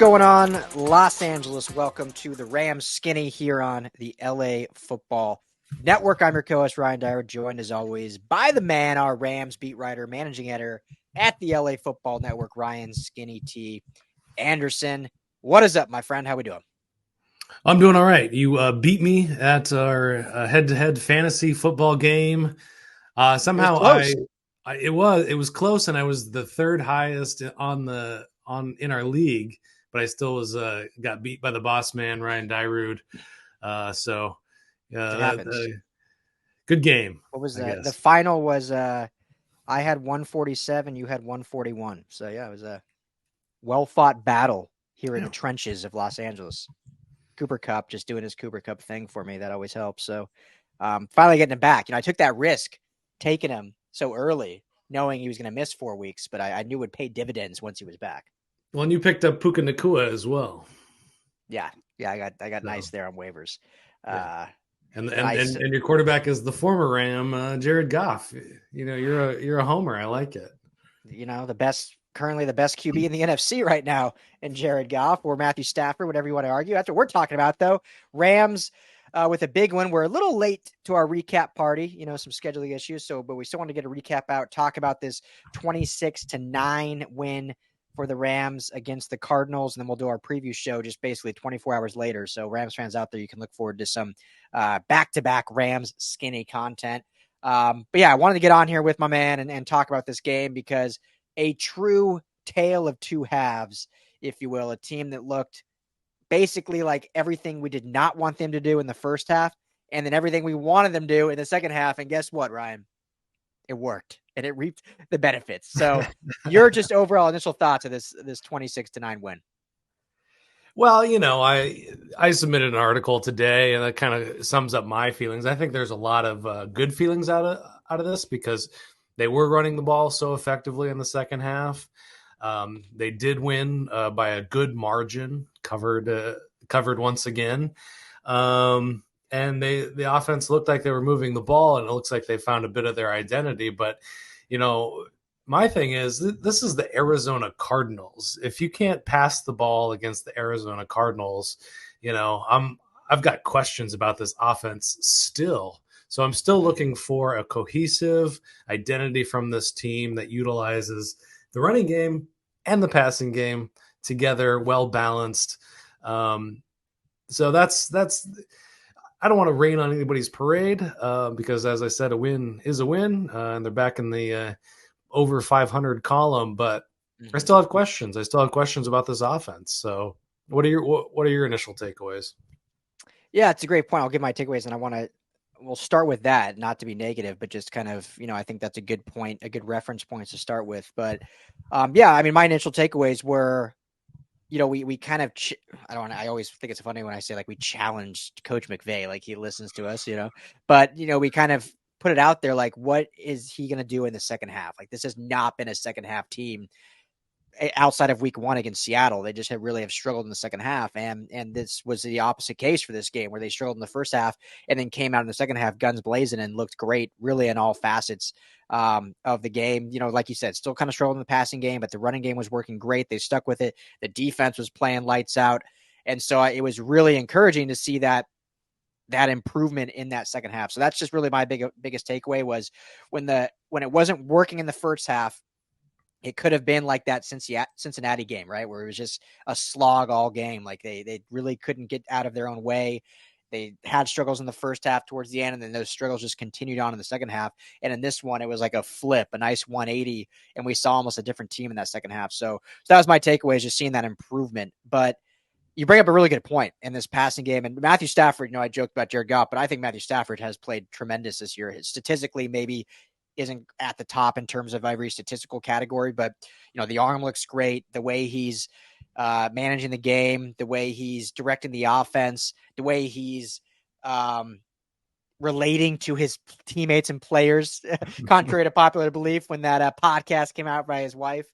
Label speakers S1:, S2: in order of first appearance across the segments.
S1: going on, Los Angeles? Welcome to the Rams Skinny here on the LA Football Network. I'm your co-host, Ryan Dyrud, joined as always by the man, our Rams beat writer, managing editor at the LA Football Network, Ryan Skinny T. Anderson. What is up, my friend? How we doing?
S2: I'm doing all right. You beat me at our head-to-head fantasy football game. Somehow it was close, and I was the third highest in our league, but I still was got beat by the boss man Ryan Dyrud. Good game.
S1: What was that? The final was I had 147, you had 141. So yeah, it was a well-fought battle here in the trenches of Los Angeles. Cooper Kupp just doing his Cooper Kupp thing for me. That always helps. So finally getting him back. I took that risk taking him so early, knowing he was going to miss 4 weeks, but I knew it would pay dividends once he was back.
S2: Well, and you picked up Puka Nacua as well.
S1: Yeah, I got nice there on waivers.
S2: Yeah. And your quarterback is the former Ram, Jared Goff. You're a homer. I like it.
S1: Currently the best QB in the NFC right now in Jared Goff or Matthew Stafford, whatever you want to argue. That's what we're talking about, though. Rams with a big one. We're a little late to our recap party, some scheduling issues. But we still want to get a recap out, talk about this 26-9 win for the Rams against the Cardinals. And then we'll do our preview show just basically 24 hours later. So Rams fans out there, you can look forward to some back-to-back Rams skinny content. But yeah, I wanted to get on here with my man and talk about this game because a true tale of two halves, if you will, a team that looked basically like everything we did not want them to do in the first half and then everything we wanted them to do in the second half. And guess what, Ryan? It worked and it reaped the benefits. So your just overall initial thoughts of this 26-9 win.
S2: Well, I submitted an article today and that kind of sums up my feelings. I think there's a lot of good feelings out of this because they were running the ball so effectively in the second half. They did win by a good margin, covered once again. And the offense looked like they were moving the ball, and it looks like they found a bit of their identity. But, my thing is this is the Arizona Cardinals. If you can't pass the ball against the Arizona Cardinals, I've got questions about this offense still. So I'm still looking for a cohesive identity from this team that utilizes the running game and the passing game together, well balanced. So that's. I don't want to rain on anybody's parade because, as I said, a win is a win, and they're back in the over 500 column. But I still have questions. I still have questions about this offense. So, what are your initial takeaways?
S1: Yeah, it's a great point. I'll give my takeaways, and we'll start with that, not to be negative, but just kind of, I think that's a good point, a good reference point to start with. But my initial takeaways were, we kind of, I always think it's funny when I say like we challenged Coach McVay, like he listens to us, but, we kind of put it out there, like, what is he going to do in the second half? Like, this has not been a second half team outside of week 1 against Seattle. They just really have struggled in the second half. And this was the opposite case for this game where they struggled in the first half and then came out in the second half, guns blazing, and looked great really in all facets of the game. Like you said, still kind of struggled in the passing game, but the running game was working great. They stuck with it. The defense was playing lights out. And so it was really encouraging to see that improvement in that second half. So that's just really my biggest takeaway was when it wasn't working in the first half, it could have been like that Cincinnati game, right? Where it was just a slog all game. Like they really couldn't get out of their own way. They had struggles in the first half towards the end, and then those struggles just continued on in the second half. And in this one, it was like a flip, a nice 180, and we saw almost a different team in that second half. So that was my takeaway, is just seeing that improvement. But you bring up a really good point in this passing game. And Matthew Stafford, I joked about Jared Goff, but I think Matthew Stafford has played tremendous this year. Statistically, maybe isn't at the top in terms of every statistical category, but the arm looks great. The way he's managing the game, the way he's directing the offense, the way he's relating to his teammates and players, contrary to popular belief when that podcast came out by his wife.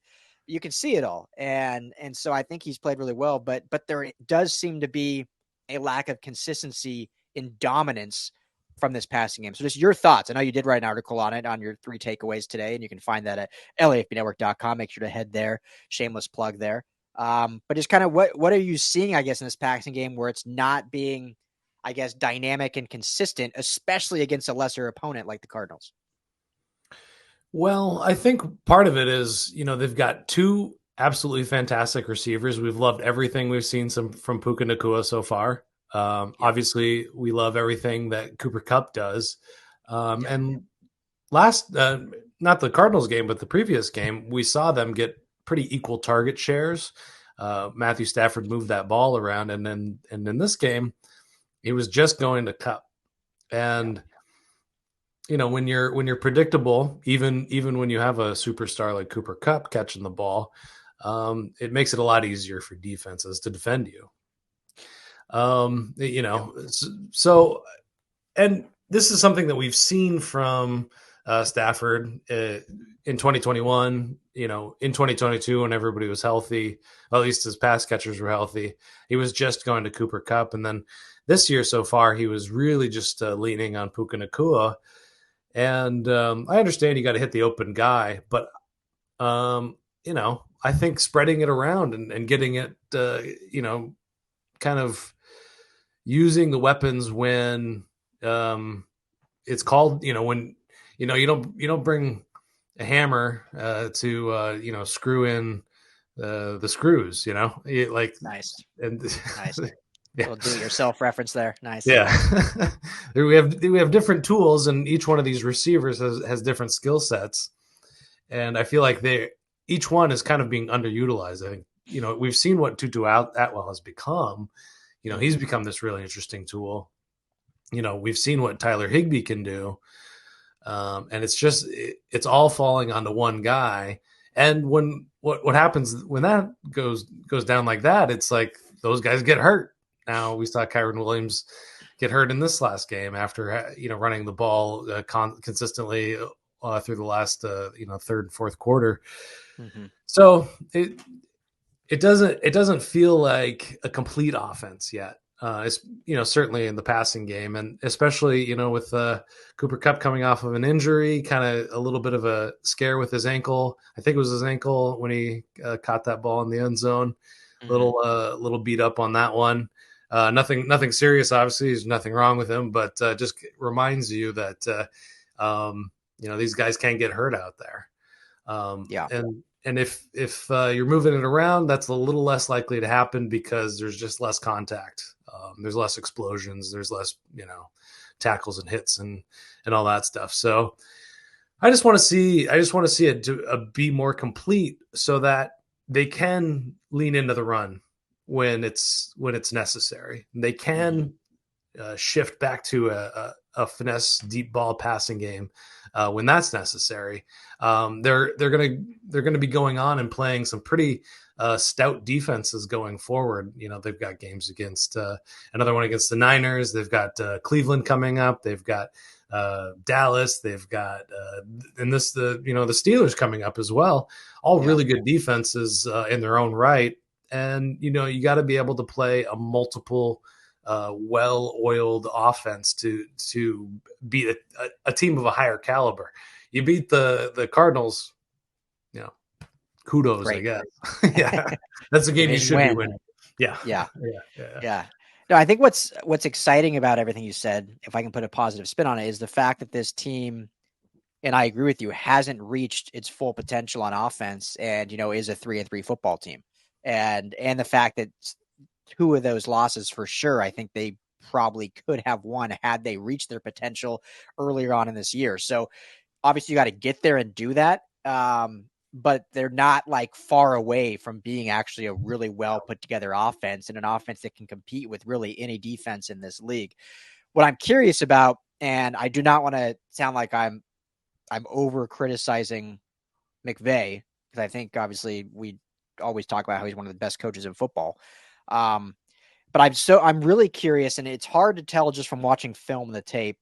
S1: You can see it all. And so I think he's played really well, but there does seem to be a lack of consistency in dominance from this passing game. So just your thoughts. I know you did write an article on it, on your 3 takeaways today, and you can find that at LAFBnetwork.com. Make sure to head there. Shameless plug there. But just kind of what are you seeing, I guess, in this passing game where it's not being, I guess, dynamic and consistent, especially against a lesser opponent like the Cardinals?
S2: Well, I think part of it is, they've got two absolutely fantastic receivers. We've loved everything we've seen from Puka Nacua so far. Obviously, we love everything that Cooper Kupp does. And last, not the Cardinals game, but the previous game, we saw them get pretty equal target shares. Matthew Stafford moved that ball around, and in this game, he was just going to Kupp. And when you're predictable, even when you have a superstar like Cooper Kupp catching the ball, it makes it a lot easier for defenses to defend you. So, and this is something that we've seen from Stafford in 2021, in 2022 when everybody was healthy, well, at least his pass catchers were healthy. He was just going to Cooper Kupp. And then this year so far, he was really just leaning on Puka Nacua. And I understand you got to hit the open guy, but, I think spreading it around and getting it, kind of using the weapons when it's called, when, you don't bring a hammer to, screw in the screws,
S1: Nice.
S2: And
S1: Nice.
S2: Yeah.
S1: We'll do it yourself reference there. Nice.
S2: Yeah. we have different tools, and each one of these receivers has different skill sets. And I feel like each one is kind of being underutilized. I think, we've seen what Tutu Atwell has become. He's become this really interesting tool. We've seen what Tyler Higbee can do. And it's all falling onto one guy. And what happens when that goes down like that, it's like those guys get hurt. Now we saw Kyren Williams get hurt in this last game after running the ball consistently through the last third and fourth quarter. Mm-hmm. So it doesn't feel like a complete offense yet. It's certainly in the passing game, and especially with Cooper Kupp coming off of an injury, kind of a little bit of a scare with his ankle. I think it was his ankle when he caught that ball in the end zone. Mm-hmm. Little beat up on that one. Nothing serious. Obviously, there's nothing wrong with him, but just reminds you that these guys can get hurt out there. And if you're moving it around, that's a little less likely to happen because there's just less contact. There's less explosions. There's less tackles and hits and all that stuff. So I just want to see it be more complete so that they can lean into the run when it's necessary. They can shift back to a finesse deep ball passing game when that's necessary. They're gonna be going on and playing some pretty stout defenses going forward. They've got games against another one against the Niners. They've got Cleveland coming up. They've got Dallas. They've got the Steelers coming up as well. All really good defenses in their own right. And, you got to be able to play a multiple, well-oiled offense to beat a team of a higher caliber. You beat the Cardinals, kudos, I guess. Yeah, that's a game you should be winning. Yeah.
S1: No, I think what's exciting about everything you said, if I can put a positive spin on it, is the fact that this team, and I agree with you, hasn't reached its full potential on offense and, is a 3-3 football team. And the fact that two of those losses for sure, I think they probably could have won had they reached their potential earlier on in this year. So obviously you got to get there and do that. But they're not like far away from being actually a really well put together offense and an offense that can compete with really any defense in this league. What I'm curious about, and I do not want to sound like I'm over criticizing McVay, because I think obviously we always talk about how he's one of the best coaches in football. But I'm really curious, and it's hard to tell just from watching film the tape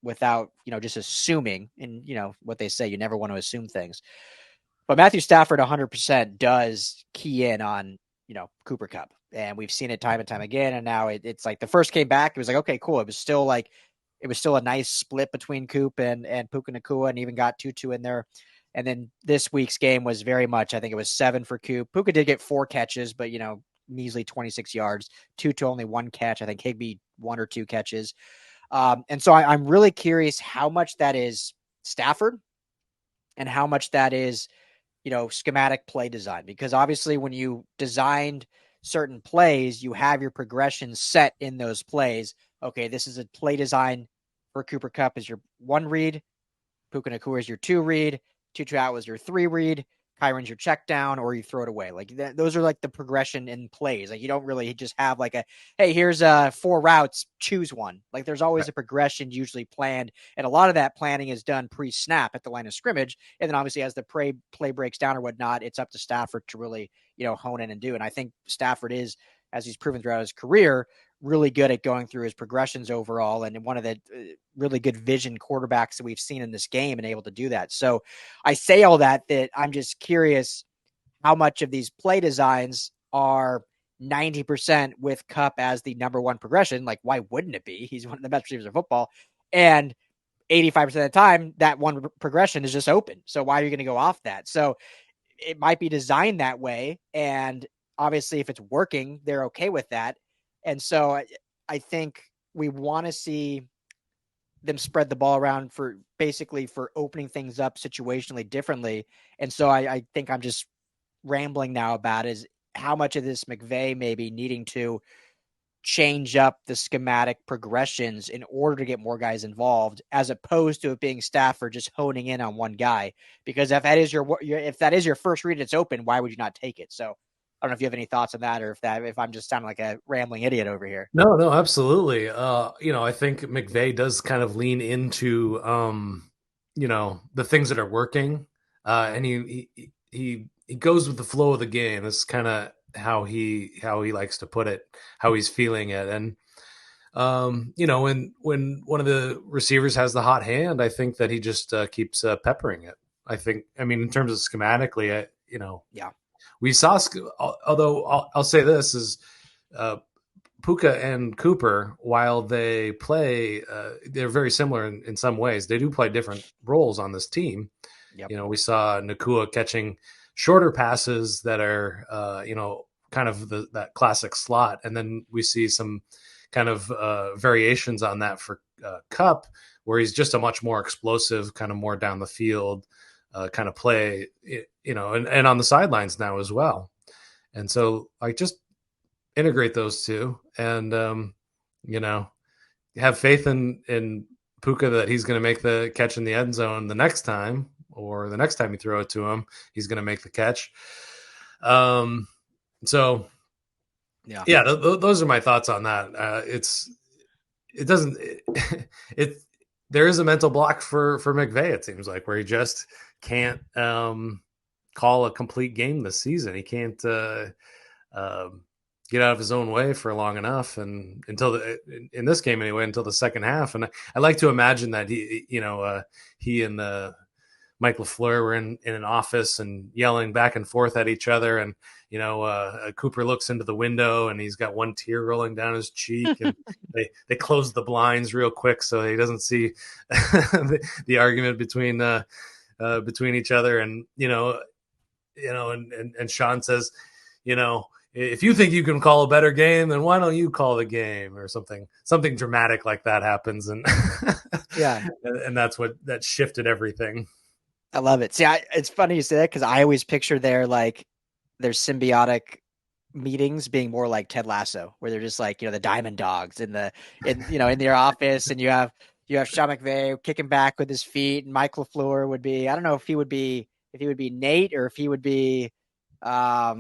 S1: without, just assuming, and what they say, you never want to assume things. But Matthew Stafford 100% does key in on, Cooper Kupp. And we've seen it time and time again. And now it's like the first came back, it was like, okay, cool. It was still a nice split between Coop and Puka Nacua, and even got Tutu in there And then this week's game was very much, I think it was 7 for Coop. Puka did get 4 catches, but, measly 26 yards, Tutu only 1 catch. I think Higbee 1 or 2 catches. And so I'm really curious how much that is Stafford and how much that is, schematic play design, because obviously when you designed certain plays, you have your progressions set in those plays. Okay, this is a play design for Cooper Kupp is your 1 read, Puka Nacua is your 2 read, Tutu Atwell is your 3 read, Kyren's your check down, or you throw it away. Like those are like the progression in plays. Like you don't really just have like hey, here's 4 routes, choose one. Like there's always a progression usually planned. And a lot of that planning is done pre-snap at the line of scrimmage. And then obviously as the play breaks down or whatnot, it's up to Stafford to really, hone in and do. And I think Stafford is, as he's proven throughout his career, really good at going through his progressions overall, and one of the really good vision quarterbacks that we've seen in this game and able to do that. So I say all that I'm just curious how much of these play designs are 90% with Kupp as the number 1 progression. Like, why wouldn't it be? He's one of the best receivers of football. And 85% of the time, that one progression is just open. So why are you going to go off that? So it might be designed that way. And obviously, if it's working, they're okay with that. And so I think we want to see them spread the ball around for opening things up situationally differently. And so I think I'm just rambling now about is how much of this McVay maybe needing to change up the schematic progressions in order to get more guys involved, as opposed to it being Stafford just honing in on one guy. Because if that is your first read, it's open, why would you not take it? So I don't know if you have any thoughts on that, or if I'm just sounding like a rambling idiot over here.
S2: No, absolutely. I think McVay does kind of lean into, the things that are working, and he goes with the flow of the game. That's kind of how he likes to put it, how he's feeling it. And when one of the receivers has the hot hand, I think that he just keeps peppering it. I mean, in terms of schematically,
S1: yeah,
S2: we saw. Although I'll say this is. Puka and Cooper, while they play, they're very similar in some ways. They do play different roles on this team.
S1: yep.
S2: We saw Nacua catching shorter passes that are, kind of that classic slot. And then we see some kind of variations on that for Kupp, where he's just a much more explosive, kind of more down the field kind of play, and on the sidelines now as well. And so just integrate those two and, have faith in Puka that he's going to make the catch in the end zone the next time, or the next time you throw it to him, he's going to make the catch. So those are my thoughts on that. There is a mental block for McVay, it seems like, where he just can't call a complete game this season. He can't get out of his own way for long enough, and in this game anyway, until the second half. And I like to imagine that he and Mike LaFleur were in an office and yelling back and forth at each other. And, Cooper looks into the window and he's got one tear rolling down his cheek, and they close the blinds real quick so he doesn't see the argument between each other. And, and Sean says, if you think you can call a better game, then why don't you call the game, or something dramatic like that happens. And
S1: yeah.
S2: And that's that shifted everything.
S1: I love it. See, it's funny you say that, because I always picture their symbiotic meetings being more like Ted Lasso, where they're just like, the Diamond Dogs in their office, and you have Sean McVay kicking back with his feet, and Mike LaFleur would be, I don't know if he would be Nate, or if he would be, I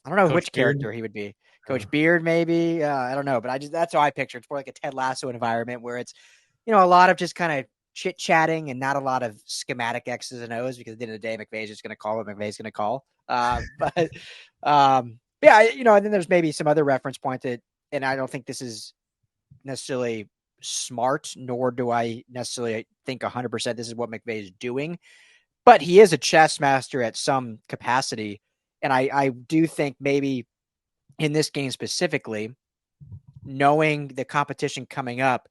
S1: don't know
S2: Coach
S1: which
S2: Beard.
S1: character he would be. Coach Beard, maybe. I don't know, but that's how I picture it. It's more like a Ted Lasso environment, where it's, a lot of just kind of chit chatting and not a lot of schematic X's and O's, because at the end of the day, McVay's just going to call what McVay's going to call. And then there's maybe some other reference point that, and I don't think this is necessarily smart, nor do I necessarily think 100% this is what McVay is doing, but he is a chess master at some capacity. And I do think maybe in this game specifically, knowing the competition coming up,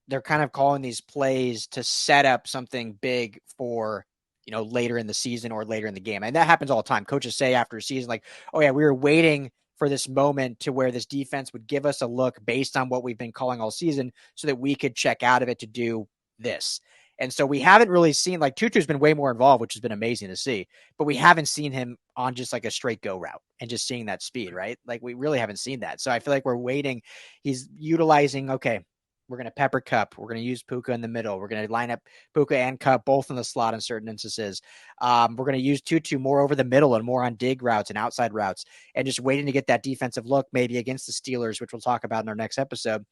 S1: they're kind of calling these plays to set up something big for later in the season or later in the game. And that happens all the time. Coaches say after a season, like, oh yeah, we were waiting for this moment to where this defense would give us a look based on what we've been calling all season so that we could check out of it to do this. And so we haven't really seen, like, Tutu's been way more involved, which has been amazing to see, but we haven't seen him on just like a straight go route and just seeing that speed, right? Like, we really haven't seen that. So I feel like we're waiting. He's utilizing, okay, we're going to pepper Kupp. We're going to use Puka in the middle. We're going to line up Puka and Kupp both in the slot in certain instances. We're going to use Tutu more over the middle and more on dig routes and outside routes, and just waiting to get that defensive look maybe against the Steelers, which we'll talk about in our next episode.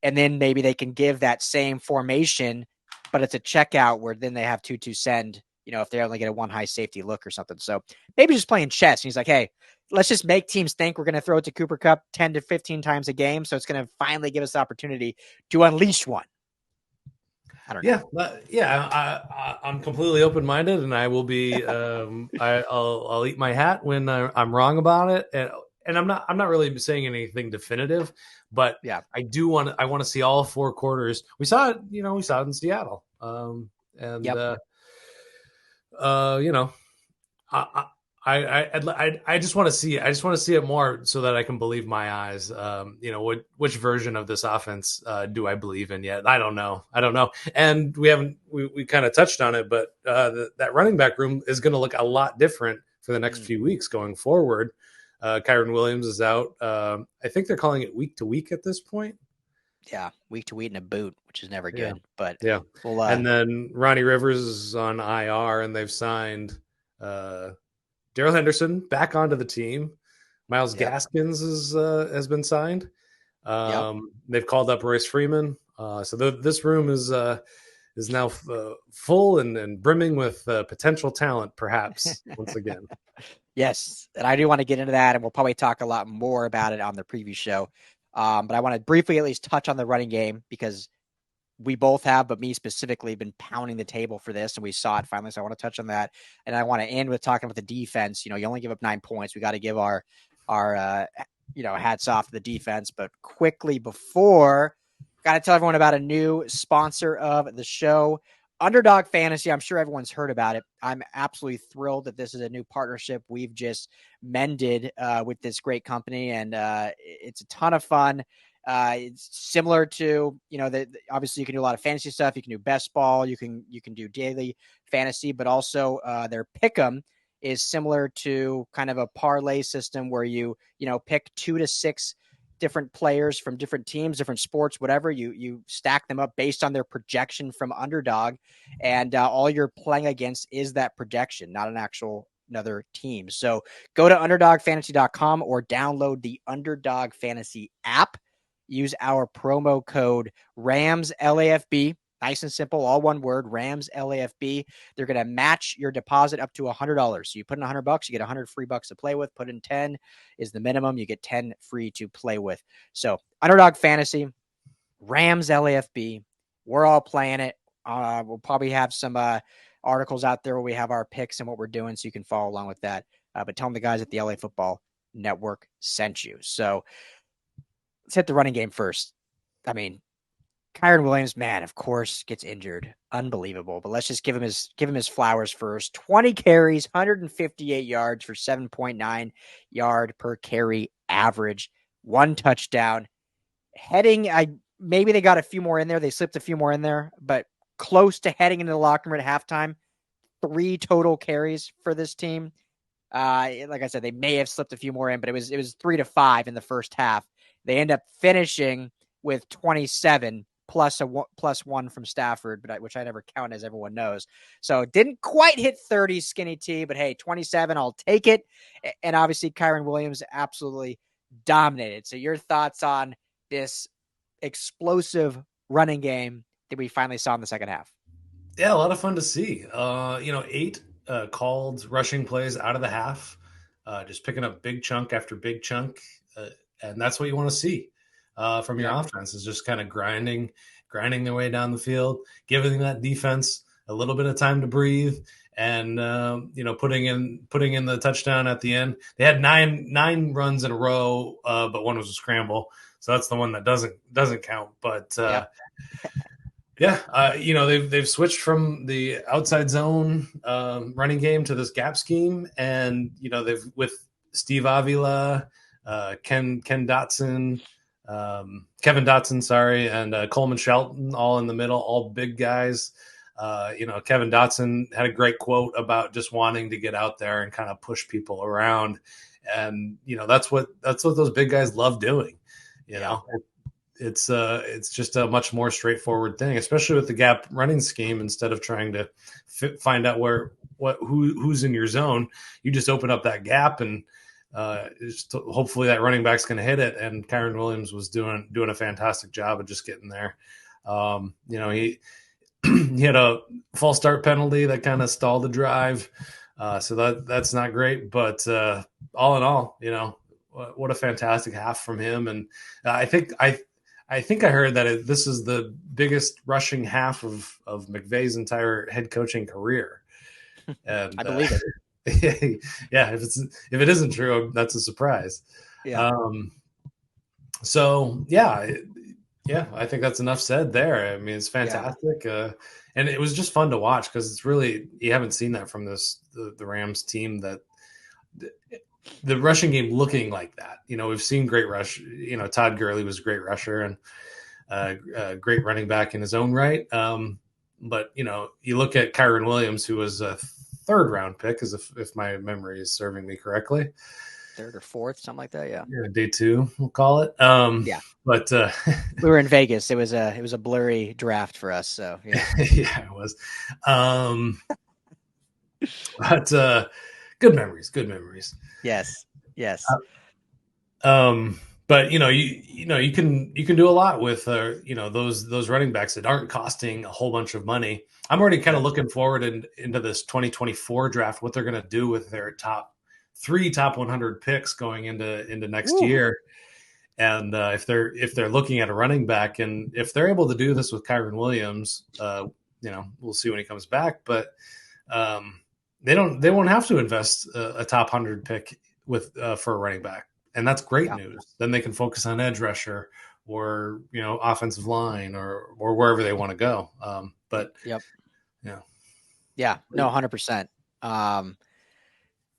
S1: And then maybe they can give that same formation, but it's a checkout where then they have Tutu send, if they only get a one high safety look or something. So maybe just playing chess. And he's like, hey, let's just make teams think we're going to throw it to Cooper Kupp 10 to 15 times a game. So it's going to finally give us the opportunity to unleash one. I don't
S2: know. I'm completely open-minded, and I will be. I'll eat my hat when I'm wrong about it, and I'm not really saying anything definitive, but
S1: yeah,
S2: I want to see all 4 quarters. We saw it, we saw it in Seattle, I just want to see. I just want to see it more so that I can believe my eyes. Which version of this offense do I believe in yet? I don't know. And we kind of touched on it, but that running back room is going to look a lot different for the next few weeks going forward. Kyren Williams is out. I think they're calling it week to week at this point.
S1: Yeah, week to week in a boot, which is never good.
S2: Yeah.
S1: But
S2: yeah, and then Ronnie Rivers is on IR, and they've signed Darrell Henderson back onto the team. Myles Gaskins has been signed. They've called up Royce Freeman. So this room is now full and brimming with potential talent, perhaps, once again.
S1: Yes, and I do want to get into that, and we'll probably talk a lot more about it on the preview show. But I want to briefly at least touch on the running game because we both have, but me specifically, been pounding the table for this, and we saw it finally. So I want to touch on that, and I want to end with talking about the defense. You only give up 9 points. We got to give our hats off to the defense. But quickly before, got to tell everyone about a new sponsor of the show, Underdog Fantasy. I'm sure everyone's heard about it. I'm absolutely thrilled that this is a new partnership we've just mended with this great company, and it's a ton of fun. It's similar to, obviously you can do a lot of fantasy stuff. You can do best ball. You can do daily fantasy, but also their pick'em is similar to kind of a parlay system where you pick 2 to 6 different players from different teams, different sports, whatever. You stack them up based on their projection from Underdog, and all you're playing against is that projection, not another team. So go to underdogfantasy.com or download the Underdog Fantasy app. Use our promo code RAMSLAFB. Nice and simple, all one word, RAMSLAFB. They're going to match your deposit up to $100. So you put in $100, you get 100 free bucks to play with. Put in 10 is the minimum. You get 10 free to play with. So Underdog Fantasy, RAMSLAFB. We're all playing it. We'll probably have some articles out there where we have our picks and what we're doing, so you can follow along with that. But tell them the guys at the LA Football Network sent you. So let's hit the running game first. I mean, Kyren Williams, man, of course, gets injured. Unbelievable. But let's just give him his flowers first. 20 carries, 158 yards for 7.9 yard per carry average. 1 touchdown. Maybe they got a few more in there. They slipped a few more in there, but close to heading into the locker room at halftime. 3 total carries for this team. Like I said, they may have slipped a few more in, but it was 3 to 5 in the first half. They end up finishing with 27 plus 1 from Stafford, which I never count, as everyone knows. So didn't quite hit 30, skinny T, but hey, 27, I'll take it. And obviously Kyren Williams absolutely dominated. So your thoughts on this explosive running game that we finally saw in the second half?
S2: Yeah, a lot of fun to see. 8 called rushing plays out of the half, just picking up big chunk after big chunk. And that's what you want to see from your offense, is just kind of grinding their way down the field, giving that defense a little bit of time to breathe, and putting in the touchdown at the end. They had nine runs in a row, but one was a scramble, so that's the one that doesn't count. But Yeah, they've switched from the outside zone running game to this gap scheme, and they've with Steve Avila, Kevin Dotson, sorry, and Coleman Shelton, all in the middle, all big guys. Kevin Dotson had a great quote about just wanting to get out there and kind of push people around, and that's what those big guys love doing. You know, it's just a much more straightforward thing, especially with the gap running scheme. Instead of trying to find out who's in your zone, you just open up that gap and hopefully that running back's going to hit it. And Kyren Williams was doing a fantastic job of just getting there. He he had a false start penalty that kind of stalled the drive, so that's not great. But all in all, what a fantastic half from him. And I think I heard that this is the biggest rushing half of McVay's entire head coaching career. And
S1: I believe it.
S2: Yeah, if it isn't true, that's a surprise.
S1: Yeah.
S2: So I think that's enough said there. I mean, it's fantastic, and it was just fun to watch because it's really, you haven't seen that from the Rams team, that the rushing game looking like that. We've seen great rush. Todd Gurley was a great rusher and a great running back in his own right. But you look at Kyren Williams, who was a third round pick, as if my memory is serving me correctly.
S1: Third or fourth, something like that. Yeah.
S2: Day 2, we'll call it. But
S1: we were in Vegas. It was a blurry draft for us. So yeah,
S2: yeah, it was. But good memories.
S1: Yes.
S2: But you can do a lot with those running backs that aren't costing a whole bunch of money. I'm already kind of looking forward into this 2024 draft, what they're going to do with their top 100 picks going into next year. And if they're looking at a running back, and if they're able to do this with Kyren Williams, we'll see when he comes back. But they won't have to invest a top 100 pick for a running back, and that's great news. Then they can focus on edge rusher or offensive line or wherever they want to go.
S1: Yeah, no, 100%.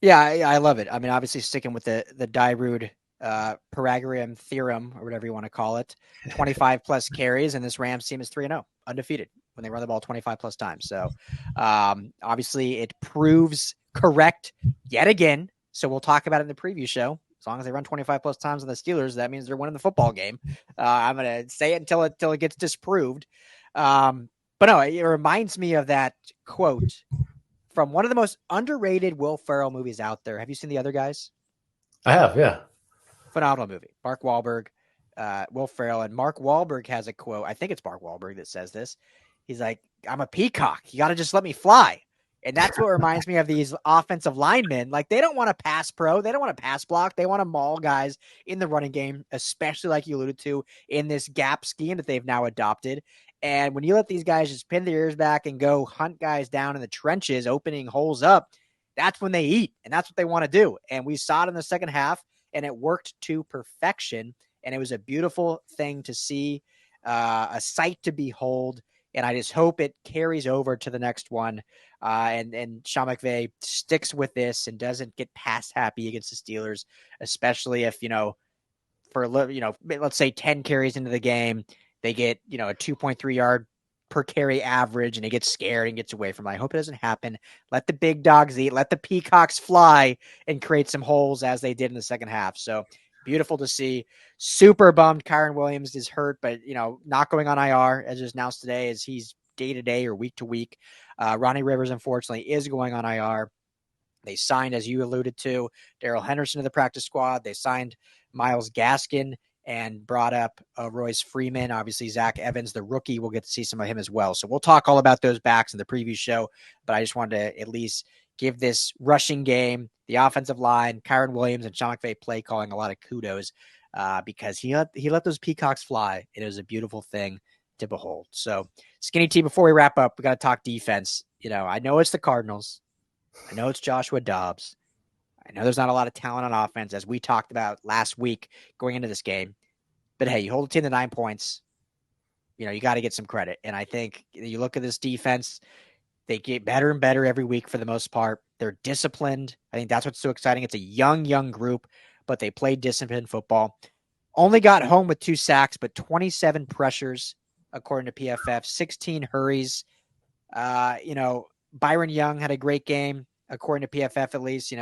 S1: Yeah, I love it. I mean, obviously sticking with the Dyrud Paragram theorem, or whatever you want to call it, 25 plus carries, and this Rams team is 3-0, undefeated when they run the ball 25 plus times. So obviously it proves correct yet again. So we'll talk about it in the preview show. As long as they run 25 plus times on the Steelers, that means they're winning the football game. I'm going to say it until it gets disproved. But no, it reminds me of that quote from one of the most underrated Will Ferrell movies out there. Have you seen The Other Guys?
S2: I have, yeah.
S1: Phenomenal movie. Mark Wahlberg, Will Ferrell, and Mark Wahlberg has a quote. I think it's Mark Wahlberg that says this. He's like, "I'm a peacock. You got to just let me fly." And that's what reminds me of these offensive linemen. Like, they don't want to pass pro. They don't want to pass block. They want to maul guys in the running game, especially like you alluded to in this gap scheme that they've now adopted. And when you let these guys just pin their ears back and go hunt guys down in the trenches, opening holes up, that's when they eat. And that's what they want to do. And we saw it in the second half, and it worked to perfection. And it was a beautiful thing to see, a sight to behold. And I just hope it carries over to the next one. And Sean McVay sticks with this and doesn't get pass happy against the Steelers, especially if, let's say 10 carries into the game, they get, a 2.3 yard per carry average, and he gets scared and gets away from it. I hope it doesn't happen. Let the big dogs eat, let the peacocks fly, and create some holes as they did in the second half. So beautiful to see. Super bummed Kyren Williams is hurt, but not going on IR as is announced today, as he's day to day or week to week. Ronnie Rivers, unfortunately, is going on IR. They signed, as you alluded to, Darrell Henderson to the practice squad. They signed Myles Gaskin and brought up Royce Freeman. Obviously, Zach Evans, the rookie, we'll get to see some of him as well. So we'll talk all about those backs in the preview show, but I just wanted to at least give this rushing game, the offensive line, Kyren Williams and Sean McVay play calling a lot of kudos because he let those peacocks fly. It was a beautiful thing to behold. So, Skinny T, before we wrap up, we got to talk defense. I know it's the Cardinals. I know it's Joshua Dobbs. I know there's not a lot of talent on offense, as we talked about last week going into this game. But hey, you hold a team to 9 points. you got to get some credit. And I think you look at this defense, they get better and better every week for the most part. They're disciplined. I think that's what's so exciting. It's a young group, but they play disciplined football. Only got home with 2 sacks, but 27 pressures, according to PFF, 16 hurries. Byron Young had a great game, according to PFF at least,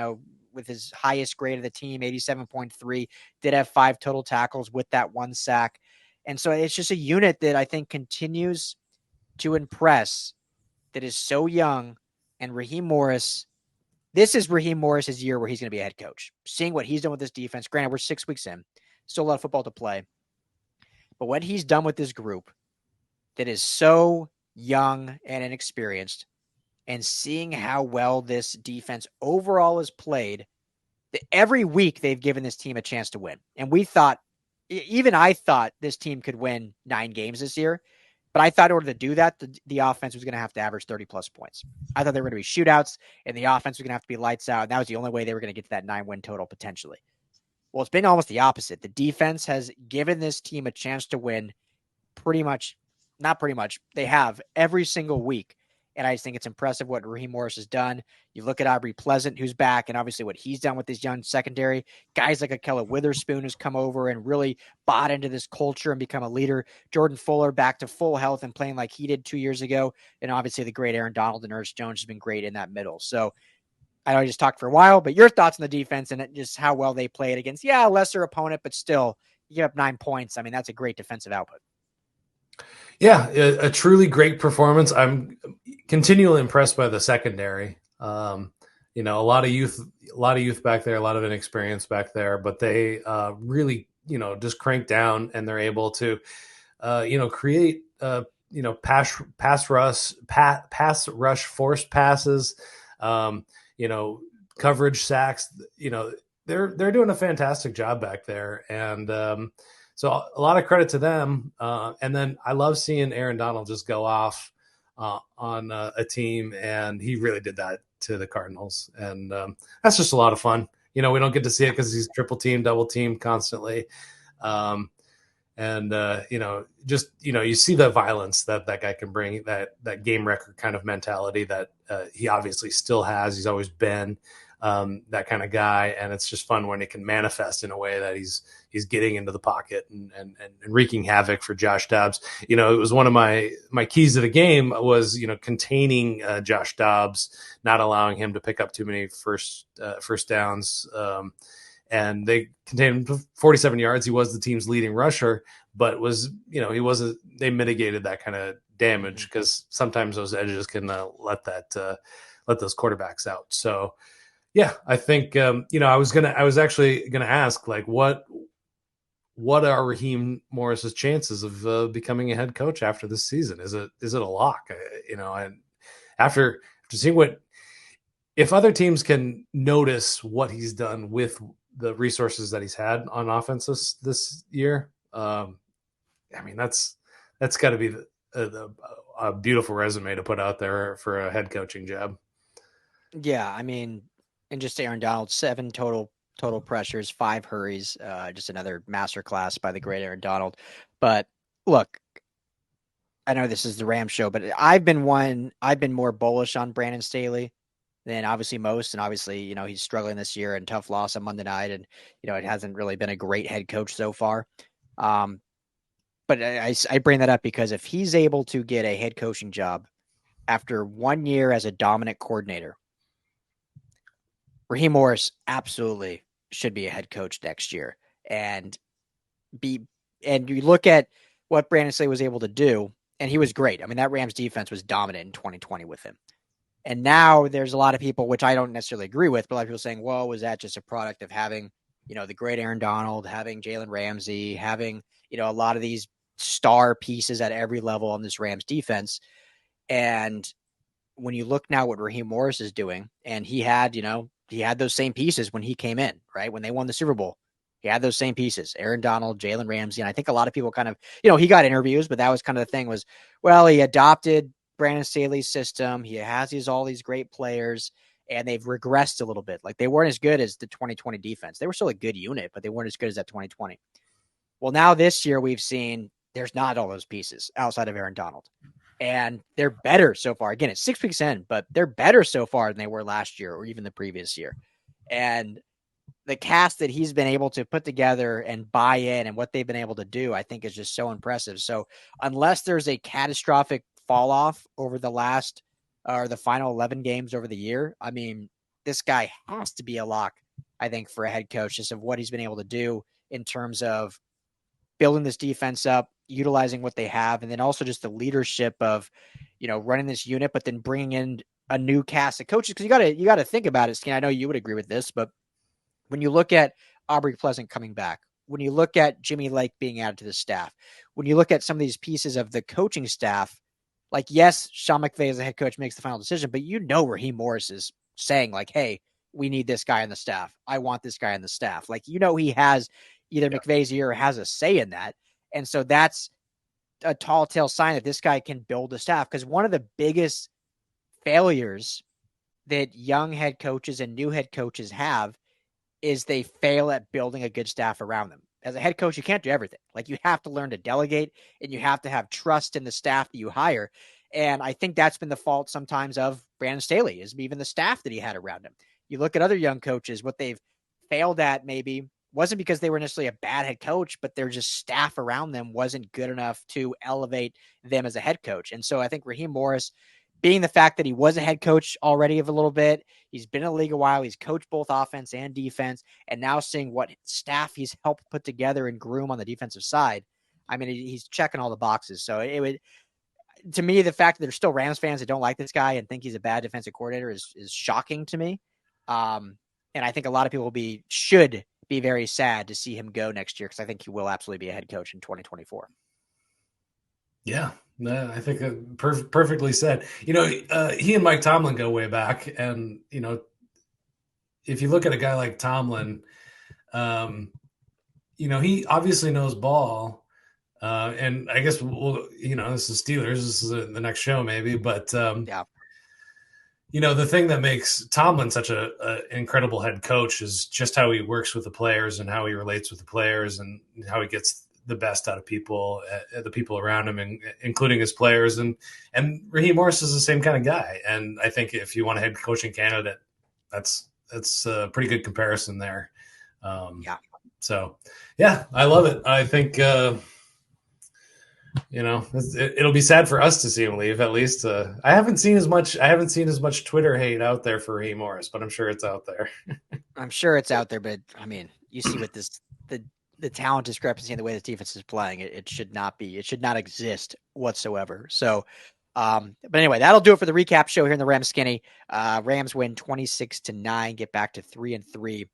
S1: with his highest grade of the team, 87.3, did have 5 total tackles with that 1 sack. And so it's just a unit that I think continues to impress, that is so young. And Raheem Morris, this is Raheem Morris's year where he's going to be a head coach. Seeing what he's done with this defense, granted, we're 6 weeks in, still a lot of football to play. But what he's done with this group that is so young and inexperienced, and seeing how well this defense overall is played, that every week they've given this team a chance to win. And I thought this team could win 9 games this year. But I thought in order to do that, the offense was going to have to average 30-plus points. I thought they were going to be shootouts, and the offense was going to have to be lights out. And that was the only way they were going to get to that 9-win total potentially. Well, it's been almost the opposite. The defense has given this team a chance to win they have every single week. And I just think it's impressive what Raheem Morris has done. You look at Aubrey Pleasant, who's back, and obviously what he's done with his young secondary. Guys like Akhello Witherspoon who's come over and really bought into this culture and become a leader. Jordan Fuller back to full health and playing like he did 2 years ago. And obviously the great Aaron Donald and Ernest Jones has been great in that middle. So I know I just talked for a while, but your thoughts on the defense and just how well they played against, a lesser opponent, but still, you get up 9 points. I mean, that's a great defensive output.
S2: Yeah, a truly great performance. I'm continually impressed by the secondary. A lot of youth back there, a lot of inexperience back there, but they really, just crank down, and they're able to, create, pass rush, forced passes, coverage sacks. They're doing a fantastic job back there, and so a lot of credit to them. And then I love seeing Aaron Donald just go off on a team, and he really did that to the Cardinals. And that's just a lot of fun. We don't get to see it because he's triple team, double team constantly. You see the violence that guy can bring, that game record kind of mentality that he obviously still has. He's always been that kind of guy, and it's just fun when it can manifest in a way that he's getting into the pocket and wreaking havoc for Josh Dobbs. It was one of my keys to the game was containing Josh Dobbs, not allowing him to pick up too many first downs, and they contained him 47 yards. He was the team's leading rusher, but they mitigated that kind of damage because sometimes those edges can let those quarterbacks out. So yeah, I think I was actually gonna ask, like, what are Raheem Morris's chances of becoming a head coach after this season? Is it a lock? And after seeing if other teams can notice what he's done with the resources that he's had on offense this year, that's got to be a beautiful resume to put out there for a head coaching job.
S1: Yeah, and just Aaron Donald, 7 total pressures, 5 hurries, just another masterclass by the great Aaron Donald. But look, I know this is the Rams show, but I've been more bullish on Brandon Staley than obviously most. And obviously, he's struggling this year and tough loss on Monday night. And, it hasn't really been a great head coach so far. But I bring that up because if he's able to get a head coaching job after 1 year as a dominant coordinator, Raheem Morris absolutely should be a head coach next year. And you look at what Brandon Staley was able to do, and he was great. That Rams defense was dominant in 2020 with him. And now there's a lot of people, which I don't necessarily agree with, but a lot of people saying, well, was that just a product of having, the great Aaron Donald, having Jalen Ramsey, having, a lot of these star pieces at every level on this Rams defense. And when you look now what Raheem Morris is doing, and he had those same pieces when he came in, right? When they won the Super Bowl, he had those same pieces, Aaron Donald, Jalen Ramsey. And I think a lot of people kind of, he got interviews, but that was kind of the thing was, well, he adopted Brandon Staley's system. He has all these great players, and they've regressed a little bit. Like they weren't as good as the 2020 defense. They were still a good unit, but they weren't as good as that 2020. Well, now this year we've seen there's not all those pieces outside of Aaron Donald. And they're better so far. Again, it's 6 weeks in, but they're better so far than they were last year or even the previous year. And the cast that he's been able to put together and buy in and what they've been able to do, I think is just so impressive. So unless there's a catastrophic fall off over the last or the final 11 games over the year, I mean, this guy has to be a lock, I think, for a head coach, just of what he's been able to do in terms of building this defense up, utilizing what they have, and then also just the leadership of, running this unit, but then bringing in a new cast of coaches. Because you got to think about it, Skin. I know you would agree with this, but when you look at Aubrey Pleasant coming back, when you look at Jimmy Lake being added to the staff, when you look at some of these pieces of the coaching staff, like, yes, Sean McVay as a head coach makes the final decision, but Raheem Morris is saying, like, hey, we need this guy on the staff. I want this guy on the staff. Like, he has either McVay's ear or has a say in that. And so that's a tall tale sign that this guy can build a staff. Because one of the biggest failures that young head coaches and new head coaches have is they fail at building a good staff around them. As a head coach, you can't do everything. Like, you have to learn to delegate, and you have to have trust in the staff that you hire. And I think that's been the fault sometimes of Brandon Staley, is even the staff that he had around him. You look at other young coaches, what they've failed at maybe wasn't because they were necessarily a bad head coach, but their just staff around them wasn't good enough to elevate them as a head coach. And so I think Raheem Morris, being the fact that he was a head coach already of a little bit, he's been in the league a while, he's coached both offense and defense, and now seeing what staff he's helped put together and groom on the defensive side, I mean, he's checking all the boxes. So it would, to me, the fact that there's still Rams fans that don't like this guy and think he's a bad defensive coordinator is shocking to me. And I think a lot of people should be very sad to see him go next year, because I think he will absolutely be a head coach in 2024.
S2: Yeah, no, I think perfectly said. He and Mike Tomlin go way back, and if you look at a guy like Tomlin, he obviously knows ball, and I guess this is Steelers. This is the next show maybe, but
S1: yeah.
S2: The thing that makes Tomlin such an incredible head coach is just how he works with the players and how he relates with the players and how he gets the best out of people, the people around him, and including his players. And Raheem Morris is the same kind of guy. And I think if you want a head coaching candidate, that's a pretty good comparison there. So yeah, I love it. I think, it'll be sad for us to see him leave. At least I haven't seen as much Twitter hate out there for Raheem Morris, but I'm sure it's out there.
S1: I'm sure it's out there, but I mean, you see with the talent discrepancy and the way the defense is playing, it should not exist whatsoever. So, but anyway, that'll do it for the recap show here in the Rams Skinny. Rams win 26-9, get back to 3-3.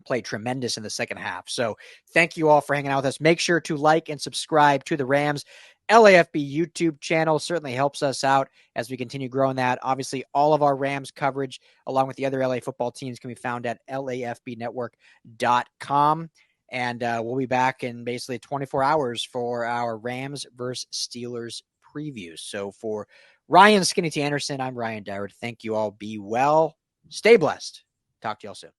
S1: Played tremendous in the second half. So thank you all for hanging out with us. Make sure to like and subscribe to the Rams LAFB YouTube channel. Certainly helps us out as we continue growing that. Obviously, all of our Rams coverage, along with the other LA football teams, can be found at LAFBnetwork.com. And we'll be back in basically 24 hours for our Rams versus Steelers preview. So for Ryan Skinny T. Anderson, I'm Ryan Dyrud. Thank you all. Be well. Stay blessed. Talk to you all soon.